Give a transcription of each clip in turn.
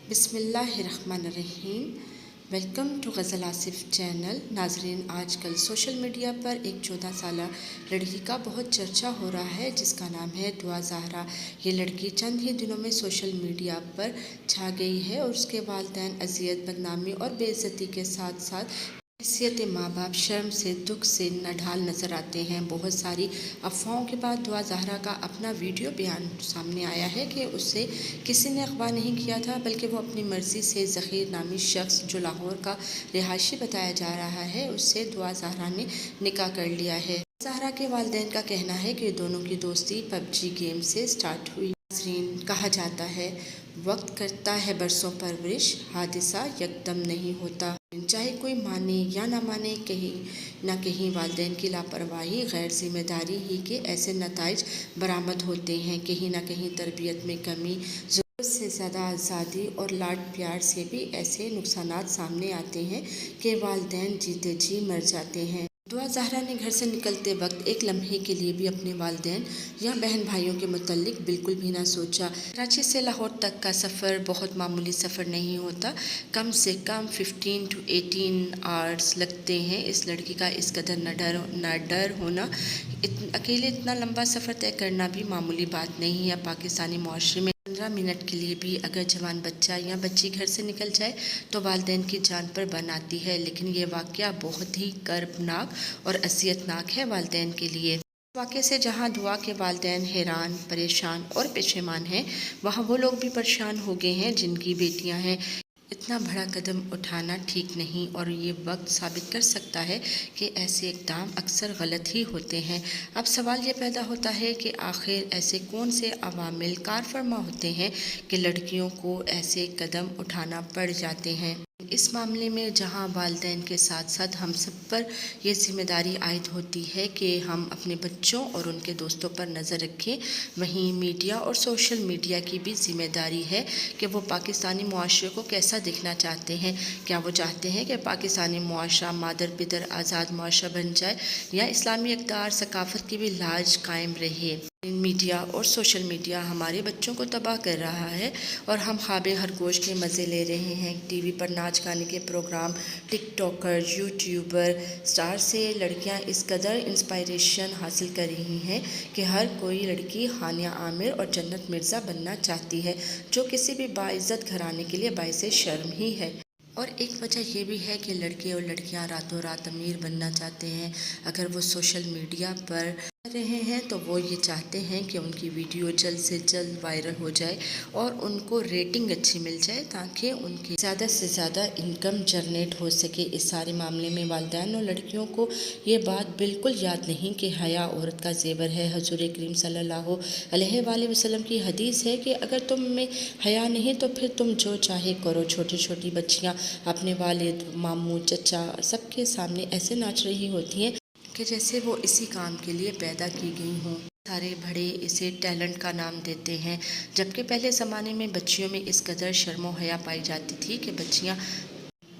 بسم اللہ الرحمن الرحیم۔ Welcome to Ghazal Asif channel. ناظرین، آج کل سوشل میڈیا پر ایک 14 سالہ لڑکی کا بہت چرچا ہو رہا ہے جس کا نام ہے دعا زہرا۔ یہ لڑکی چند ہی دنوں میں سوشل میڈیا پر چھا گئی ہے اور اس کے والدین اذیت، بدنامی اور بے عزتی کے ساتھ ساتھ حیثیت ماں باپ شرم سے، دکھ سے نڈھال نظر آتے ہیں۔ بہت ساری افواہوں کے بعد دعا زہرا کا اپنا ویڈیو بیان سامنے آیا ہے کہ اسے کسی نے اغوا نہیں کیا تھا، بلکہ وہ اپنی مرضی سے ظہیر نامی شخص جو لاہور کا رہائشی بتایا جا رہا ہے، اس سے دعا زہرا نے نکاح کر لیا ہے۔ دعا زہرا کے والدین کا کہنا ہے کہ دونوں کی دوستی پب جی گیم سے سٹارٹ ہوئی۔ ناظرین، کہا جاتا ہے وقت کرتا ہے برسوں پرورش، حادثہ یکدم نہیں ہوتا۔ چاہے کوئی مانے یا نہ مانے، کہیں نہ کہیں والدین کی لاپرواہی، غیر ذمہ داری ہی کے ایسے نتائج برآمد ہوتے ہیں۔ کہیں نہ کہیں تربیت میں کمی، ضرورت سے زیادہ آزادی اور لاڈ پیار سے بھی ایسے نقصانات سامنے آتے ہیں کہ والدین جیتے جی مر جاتے ہیں۔ دعا زہرا نے گھر سے نکلتے وقت ایک لمحے کے لیے بھی اپنے والدین یا بہن بھائیوں کے متعلق بالکل بھی نہ سوچا۔ کراچی سے لاہور تک کا سفر بہت معمولی سفر نہیں ہوتا، کم سے کم 15 to 18 آورز لگتے ہیں۔ اس لڑکی کا اس قدر نہ ڈر ہونا، اکیلے اتنا لمبا سفر طے کرنا بھی معمولی بات نہیں ہے۔ پاکستانی معاشرے میں 15 منٹ کے لیے بھی اگر جوان بچہ یا بچی گھر سے نکل جائے تو والدین کی جان پر بن آتی ہے، لیکن یہ واقعہ بہت ہی کربناک اور اذیت ناک ہے والدین کے لیے۔ اس واقعے سے جہاں دعا کے والدین حیران، پریشان اور پشیمان ہیں، وہاں وہ لوگ بھی پریشان ہو گئے ہیں جن کی بیٹیاں ہیں۔ اتنا بڑا قدم اٹھانا ٹھیک نہیں، اور یہ وقت ثابت کر سکتا ہے کہ ایسے اقدام اکثر غلط ہی ہوتے ہیں۔ اب سوال یہ پیدا ہوتا ہے کہ آخر ایسے کون سے عوامل کار فرما ہوتے ہیں کہ لڑکیوں کو ایسے قدم اٹھانا پڑ جاتے ہیں۔ اس معاملے میں جہاں والدین کے ساتھ ساتھ ہم سب پر یہ ذمہ داری عائد ہوتی ہے کہ ہم اپنے بچوں اور ان کے دوستوں پر نظر رکھیں، وہیں میڈیا اور سوشل میڈیا کی بھی ذمہ داری ہے کہ وہ پاکستانی معاشرے کو کیسا دیکھنا چاہتے ہیں۔ کیا وہ چاہتے ہیں کہ پاکستانی معاشرہ مادر پدر آزاد معاشرہ بن جائے، یا اسلامی اقدار ثقافت کی بھی لاج قائم رہے؟ میڈیا اور سوشل میڈیا ہمارے بچوں کو تباہ کر رہا ہے اور ہم خواب خرگوش کے مزے لے رہے ہیں۔ ٹی وی پر ناچ گانے کے پروگرام، ٹک ٹاکر، یوٹیوبر، اسٹار سے لڑکیاں اس قدر انسپائریشن حاصل کر رہی ہیں کہ ہر کوئی لڑکی ہانیہ عامر اور جنت مرزا بننا چاہتی ہے، جو کسی بھی باعزت گھرانے کے لیے باعث شرم ہی ہے۔ اور ایک وجہ یہ بھی ہے کہ لڑکے اور لڑکیاں راتوں رات امیر بننا چاہتے ہیں۔ اگر وہ سوشل میڈیا پر رہے ہیں تو وہ یہ چاہتے ہیں کہ ان کی ویڈیو جلد سے جلد وائرل ہو جائے اور ان کو ریٹنگ اچھی مل جائے، تاکہ ان کی زیادہ سے زیادہ انکم جنریٹ ہو سکے۔ اس سارے معاملے میں والدین اور لڑکیوں کو یہ بات بالکل یاد نہیں کہ حیا عورت کا زیور ہے۔ حضور کریم صلی اللہ علیہ وآلہ وسلم کی حدیث ہے کہ اگر تم میں حیا نہیں تو پھر تم جو چاہے کرو۔ چھوٹی چھوٹی بچیاں اپنے والد، ماموں، چچا سب کے سامنے ایسے ناچ رہی ہوتی ہیں کہ جیسے وہ اسی کام کے لیے پیدا کی گئی ہوں۔ سارے بڑے اسے ٹیلنٹ کا نام دیتے ہیں، جبکہ پہلے زمانے میں بچیوں میں اس قدر شرم و حیا پائی جاتی تھی کہ بچیاں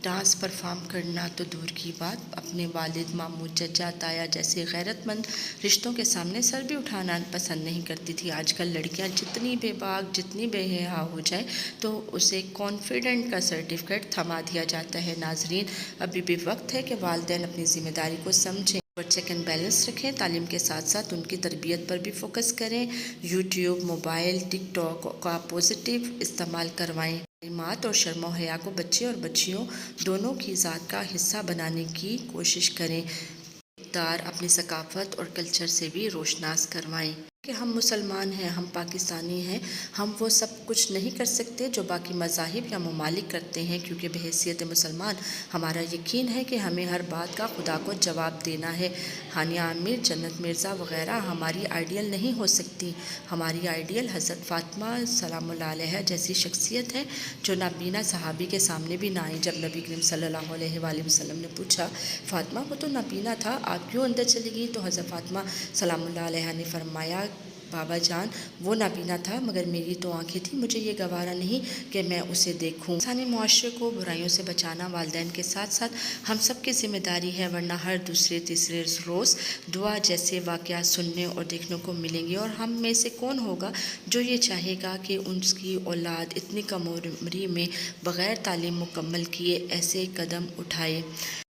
ڈانس پرفارم کرنا تو دور کی بات، اپنے والد، ماموں، چچا، تایا جیسے غیرت مند رشتوں کے سامنے سر بھی اٹھانا پسند نہیں کرتی تھی۔ آج کل لڑکیاں جتنی بے باک، جتنی بے حیا ہو جائے تو اسے کانفیڈنٹ کا سرٹیفکیٹ تھما دیا جاتا ہے۔ ناظرین، ابھی بھی وقت ہے کہ والدین اپنی ذمہ داری کو سمجھیں اور چیک اینڈ بیلنس رکھیں، تعلیم کے ساتھ ساتھ ان کی تربیت پر بھی فوکس کریں۔ یوٹیوب، موبائل، ٹک ٹاک کا پازیٹیو استعمال کروائیں۔ تعلیمات اور شرم و حیا کو بچے اور بچیوں دونوں کی ذات کا حصہ بنانے کی کوشش کریں۔ اقدار اپنی ثقافت اور کلچر سے بھی روشناس کروائیں کہ ہم مسلمان ہیں، ہم پاکستانی ہیں، ہم وہ سب کچھ نہیں کر سکتے جو باقی مذاہب یا ممالک کرتے ہیں، کیونکہ بحیثیت مسلمان ہمارا یقین ہے کہ ہمیں ہر بات کا خدا کو جواب دینا ہے۔ ہانیہ عامر، جنت مرزا وغیرہ ہماری آئیڈیل نہیں ہو سکتی۔ ہماری آئیڈیل حضرت فاطمہ سلام اللہ علیہا جیسی شخصیت ہے، جو نابینا صحابی کے سامنے بھی نہ آئی۔ جب نبی کریم صلی اللہ علیہ وآلہ وسلم نے پوچھا، فاطمہ وہ تو نابینا تھا، آپ کیوں اندر چلی گئی؟ تو حضرت فاطمہ سلام اللہ علیہا نے فرمایا بابا جان وہ نابینا تھا، مگر میری تو آنکھیں تھیں، مجھے یہ گوارا نہیں کہ میں اسے دیکھوں۔ انسانی معاشرے کو برائیوں سے بچانا والدین کے ساتھ ساتھ ہم سب کی ذمہ داری ہے، ورنہ ہر دوسرے تیسرے روز دعا جیسے واقعات سننے اور دیکھنے کو ملیں گے، اور ہم میں سے کون ہوگا جو یہ چاہے گا کہ اس کی اولاد اتنی کم عمری میں بغیر تعلیم مکمل کیے ایسے قدم اٹھائے۔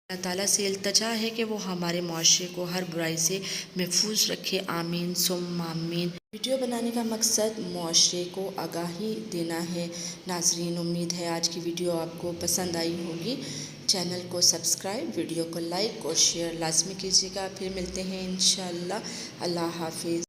اللہ تعالیٰ سے التجا ہے کہ وہ ہمارے معاشرے کو ہر برائی سے محفوظ رکھے، آمین ثم آمین۔ ویڈیو بنانے کا مقصد معاشرے کو آگاہی دینا ہے۔ ناظرین، امید ہے آج کی ویڈیو آپ کو پسند آئی ہوگی۔ چینل کو سبسکرائب، ویڈیو کو لائک اور شیئر لازمی کیجیے گا۔ پھر ملتے ہیں انشاءاللہ۔ اللہ حافظ۔